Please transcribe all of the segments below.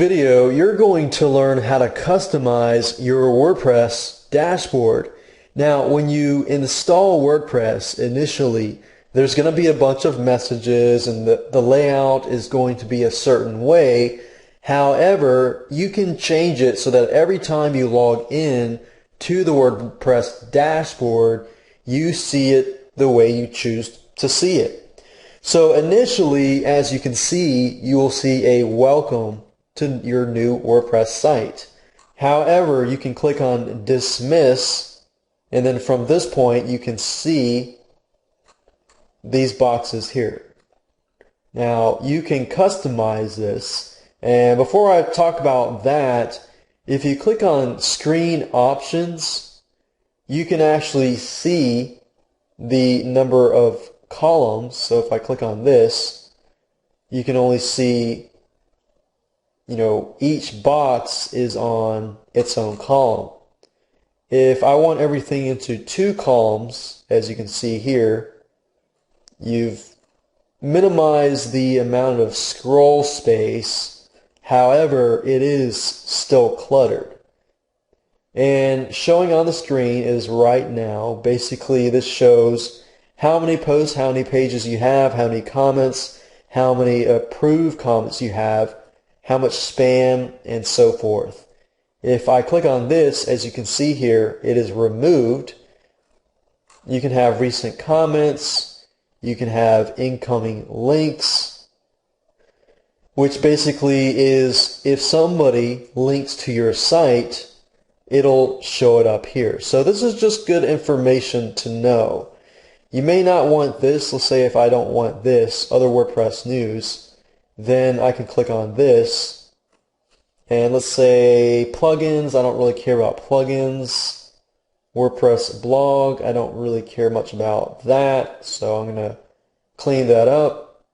video, you're going to learn how to customize your WordPress dashboard. Now, when you install WordPress initially, there's going to be a bunch of messages and the layout is going to be a certain way. However, you can change it so that every time you log in to the WordPress dashboard, you see it the way you choose to see it. So initially, as you can see, you will see a welcome to your new WordPress site. However, you can click on dismiss, and then from this point you can see these boxes here. Now you can customize this, and before I talk about that, if you click on screen options, you can actually see the number of columns. So if I click on this, you can only see, each box is on its own column. If I want everything into 2 columns, as you can see here, you've minimized the amount of scroll space. However, it is still cluttered. And showing on the screen is right now. Basically, this shows how many posts, how many pages you have, how many comments, how many approved comments you have, how much spam, and so forth. If I click on this, as you can see here, it is removed. You can have recent comments, you can have incoming links, which basically is if somebody links to your site, it'll show it up here. So this is just good information to know. You may not want this. Let's say if I don't want this, other WordPress news, then I can click on this. And let's say plugins. I don't really care about plugins. WordPress blog. I don't really care much about that. So I'm going to clean that up.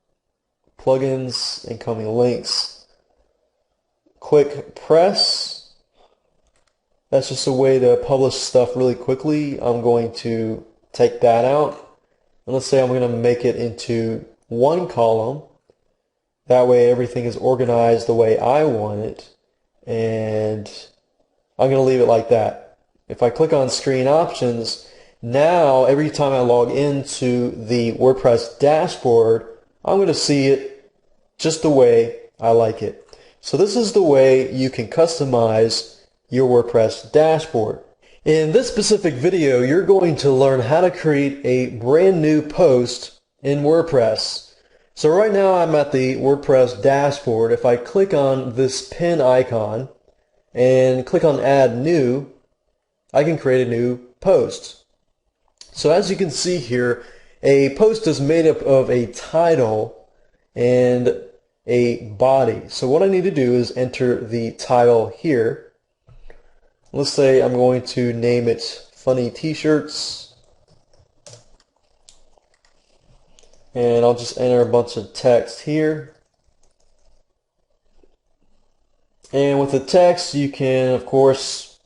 Plugins, incoming links. Quick press. That's just a way to publish stuff really quickly. I'm going to take that out. And let's say I'm going to make it into 1 column. That way everything is organized the way I want it. And I'm going to leave it like that. If I click on screen options, now every time I log into the WordPress dashboard, I'm going to see it just the way I like it. So this is the way you can customize your WordPress dashboard. In this specific video, you're going to learn how to create a brand new post in WordPress. So right now I'm at the WordPress dashboard. If I click on this pin icon and click on add new, I can create a new post. So as you can see here, a post is made up of a title and a body. So what I need to do is enter the title here. Let's say I'm going to name it Funny T-shirts. And I'll just enter a bunch of text here. And with the text, you can, of course,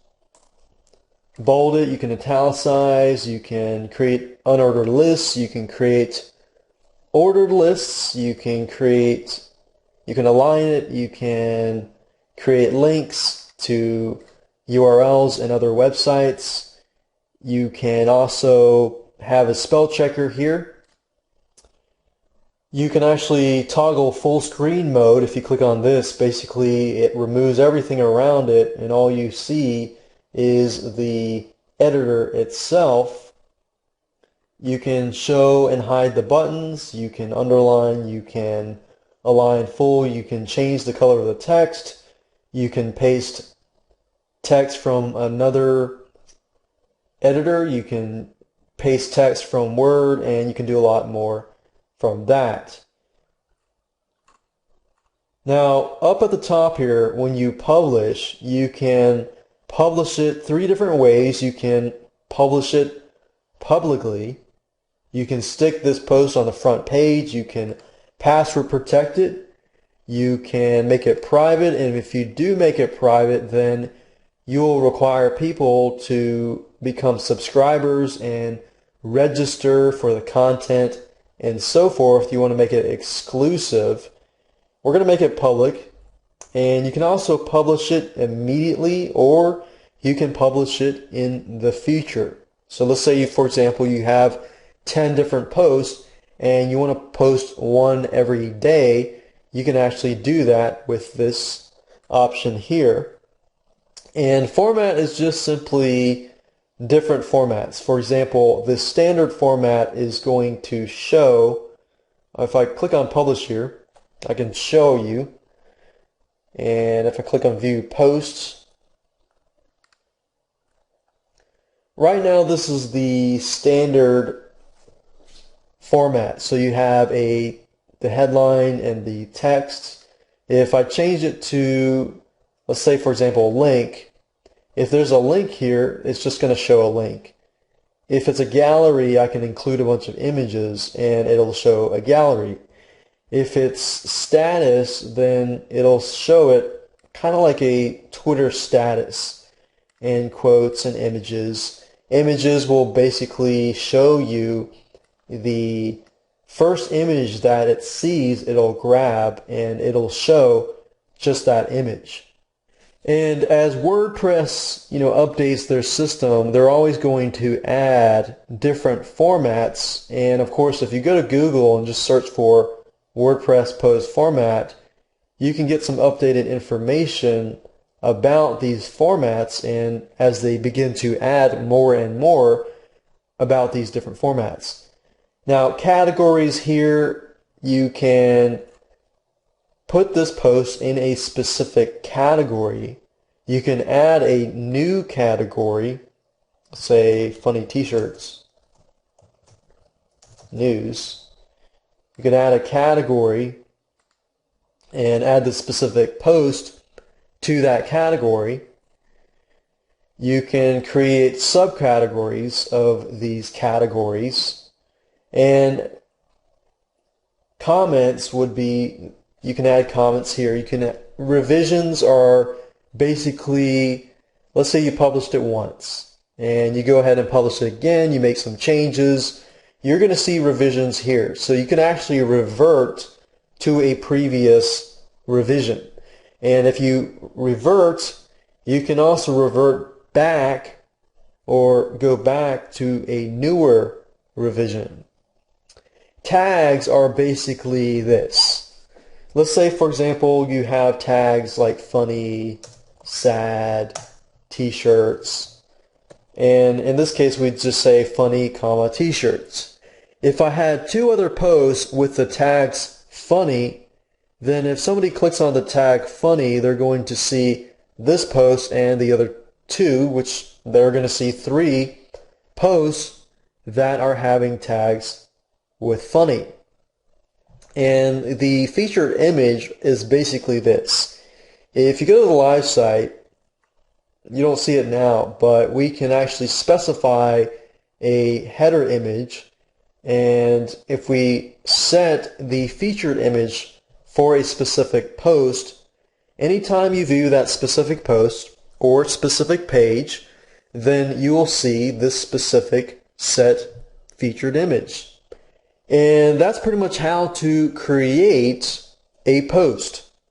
bold it, you can italicize, you can create unordered lists, you can create ordered lists, you can align it, you can create links to URLs and other websites. You can also have a spell checker here. You can actually toggle full screen mode. If you click on this, basically it removes everything around it and all you see is the editor itself. You can show and hide the buttons, you can underline, you can align full, you can change the color of the text, you can paste text from another editor, you can paste text from Word, and you can do a lot more from that. Now up at the top here, when you publish, you can publish it 3 different ways. You can publish it publicly, you can stick this post on the front page, you can password protect it, you can make it private, and if you do make it private, then you will require people to become subscribers and register for the content and so forth. You want to make it exclusive. We're going to make it public. And you can also publish it immediately, or you can publish it in the future. So let's say, for example, you have 10 different posts and you want to post one every day. You can actually do that with this option here. And format is just simply different formats. For example, the standard format is going to show, if I click on publish here, I can show you. And if I click on view posts, right now this is the standard format. So you have the headline and the text. If I change it to, let's say for example, a link, if there's a link here, it's just going to show a link. If it's a gallery, I can include a bunch of images and it'll show a gallery. If it's status, then it'll show it kind of like a Twitter status, and quotes and images. Images will basically show you the first image that it sees, it'll grab and it'll show just that image. And as WordPress, updates their system, they're always going to add different formats. And of course, if you go to Google and just search for WordPress post format, you can get some updated information about these formats, and as they begin to add more and more about these different formats. Now, categories here, you can put this post in a specific category. You can add a new category, say funny t-shirts, news. You can add a category and add the specific post to that category. You can create subcategories of these categories, and comments would be, you can add comments here. Revisions are basically, let's say you published it once and you go ahead and publish it again, you make some changes, you're going to see revisions here. So you can actually revert to a previous revision. And if you revert, you can also revert back or go back to a newer revision. Tags are basically this. Let's say, for example, you have tags like funny, sad, t-shirts, and in this case we'd just say funny, t-shirts. If I had two other posts with the tags funny, then if somebody clicks on the tag funny, they're going to see this post and the other two, which they're going to see 3 posts that are having tags with funny. And the featured image is basically this. If you go to the live site, you don't see it now, but we can actually specify a header image, and if we set the featured image for a specific post, anytime you view that specific post or specific page, then you will see this specific set featured image. And that's pretty much how to create a post.